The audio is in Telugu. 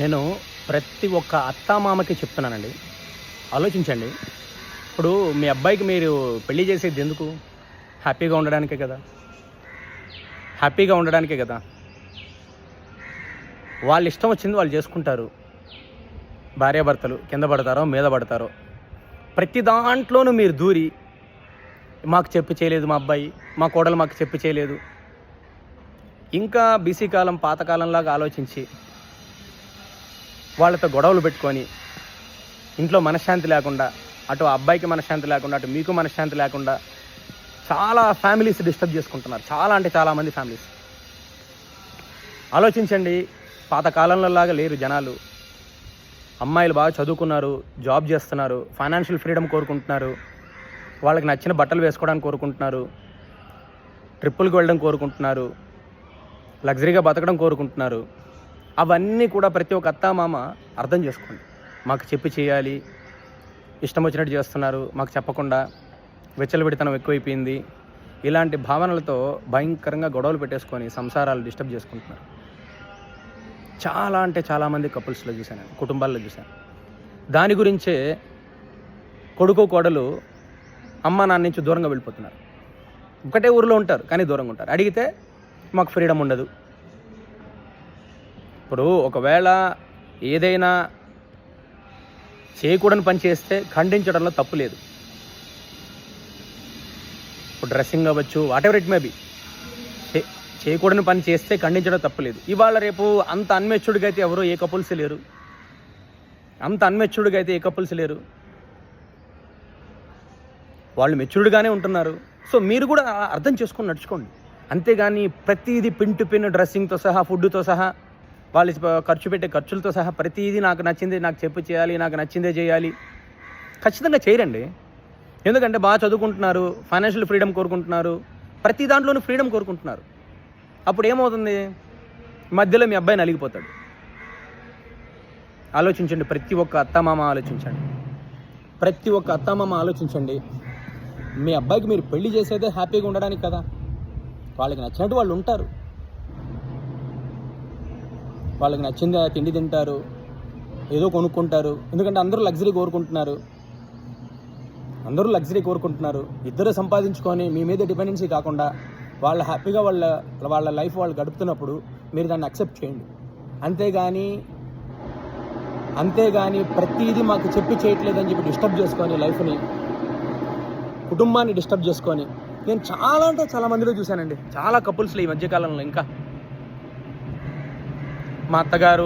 నేను ప్రతి ఒక్క అత్తామామకి చెప్తున్నానండి. ఆలోచించండి. ఇప్పుడు మీ అబ్బాయికి మీరు పెళ్లి చేసేది ఎందుకు? హ్యాపీగా ఉండడానికే కదా! హ్యాపీగా ఉండడానికే కదా! వాళ్ళ ఇష్టం వచ్చింది వాళ్ళు చేసుకుంటారు. భార్యాభర్తలు కింద పడతారో, మీద పడతారో. ప్రతి దాంట్లోనూ మీరు దూరి, మాకు చెప్పి చేయలేదు మా అబ్బాయి, మా కోడలు మాకు చెప్పి చేయలేదు. ఇంకా బీసీ కాలం, పాతకాలంలాగా ఆలోచించి, వాళ్ళతో గొడవలు పెట్టుకొని, ఇంట్లో మనశ్శాంతి లేకుండా, అటు ఆ అబ్బాయికి మనశ్శాంతి లేకుండా, అటు మీకు మనశ్శాంతి లేకుండా చాలా ఫ్యామిలీస్ డిస్టర్బ్ చేసుకుంటున్నారు. చాలా అంటే చాలామంది ఫ్యామిలీస్. ఆలోచించండి. పాతకాలంలో లాగా లేరు జనాలు. అమ్మాయిలు బాగా చదువుకున్నారు, జాబ్ చేస్తున్నారు, ఫైనాన్షియల్ ఫ్రీడమ్ కోరుకుంటున్నారు, వాళ్ళకి నచ్చిన బట్టలు వేసుకోవడానికి కోరుకుంటున్నారు, ట్రిప్పులకు వెళ్ళడం కోరుకుంటున్నారు, లగ్జరీగా బతకడం కోరుకుంటున్నారు. అవన్నీ కూడా ప్రతి ఒక్క అత్తామామ అర్థం చేసుకోండి. మాకు చెప్పి చేయాలి, ఇష్టం వచ్చినట్టు చేస్తున్నారు, మాకు చెప్పకుండా విచ్చలవిడితనం ఎక్కువైపోయింది, ఇలాంటి భావనలతో భయంకరంగా గొడవలు పెట్టేసుకొని సంసారాలు డిస్టర్బ్ చేసుకుంటున్నారు. చాలా అంటే చాలామంది కపుల్స్లో చూశాను, కుటుంబాల్లో చూశాను. దాని గురించే కొడుకు కోడలు అమ్మ నాన్న నుంచి దూరంగా వెళ్ళిపోతున్నారు. ఒకటే ఊరిలో ఉంటారు కానీ దూరంగా ఉంటారు. అడిగితే మాకు ఫ్రీడమ్ ఉండదు. ఇప్పుడు ఒకవేళ ఏదైనా చేయకూడని పని చేస్తే ఖండించడంలో తప్పు లేదు. ఇప్పుడు డ్రెస్సింగ్ అవ్వచ్చు, what ever it may be, చేయకూడని పని చేస్తే ఖండించడం తప్పులేదు. ఇవాళ రేపు అంత అన్మెచ్యూర్డ్గా అయితే ఎవరు ఏ కపుల్స్ లేరు. అంత అన్మెచ్యూర్డ్గా అయితే ఏ కపుల్స్ లేరు. వాళ్ళు మెచ్యూర్డ్గానే ఉంటున్నారు. సో మీరు కూడా అర్థం చేసుకొని నడుచుకోండి. అంతేగాని ప్రతిదీ పిన్ టు పిన్ డ్రెస్సింగ్తో సహా, ఫుడ్తో సహా, వాళ్ళు ఖర్చు పెట్టే ఖర్చులతో సహా ప్రతిదీ నాకు నచ్చింది, నాకు చెప్పు చేయాలి, నాకు నచ్చిందే చేయాలి. ఖచ్చితంగా చేయరండి. ఎందుకంటే బాగా చదువుకుంటున్నారు, ఫైనాన్షియల్ ఫ్రీడమ్ కోరుకుంటున్నారు, ప్రతి దాంట్లోనూ ఫ్రీడమ్ కోరుకుంటున్నారు. అప్పుడు ఏమవుతుంది? మధ్యలో మీ అబ్బాయి నలిగిపోతాడు. ఆలోచించండి. ప్రతి ఒక్క అత్తమామ ఆలోచించండి. ప్రతి ఒక్క అత్తమామ ఆలోచించండి. మీ అబ్బాయికి మీరు పెళ్లి చేసేదే హ్యాపీగా ఉండడానికి కదా. వాళ్ళకి నచ్చినట్టు వాళ్ళు ఉంటారు, వాళ్ళకి నచ్చింది తిండి తింటారు, ఏదో కొనుక్కుంటారు. ఎందుకంటే అందరూ లగ్జరీ కోరుకుంటున్నారు. ఇద్దరు సంపాదించుకొని మీ మీద డిపెండెన్సీ కాకుండా వాళ్ళ హ్యాపీగా వాళ్ళ లైఫ్ వాళ్ళు గడుపుతున్నప్పుడు మీరు దాన్ని అక్సెప్ట్ చేయండి. అంతేగాని ప్రతిదీ మాకు చెప్పి చేయట్లేదని చెప్పి డిస్టర్బ్ చేసుకొని లైఫ్ని, కుటుంబాన్ని డిస్టర్బ్ చేసుకొని నేను చాలా అంటే చాలా మందిలో చూశానండి. చాలా కపుల్స్లో ఈ మధ్యకాలంలో ఇంకా మా అత్తగారు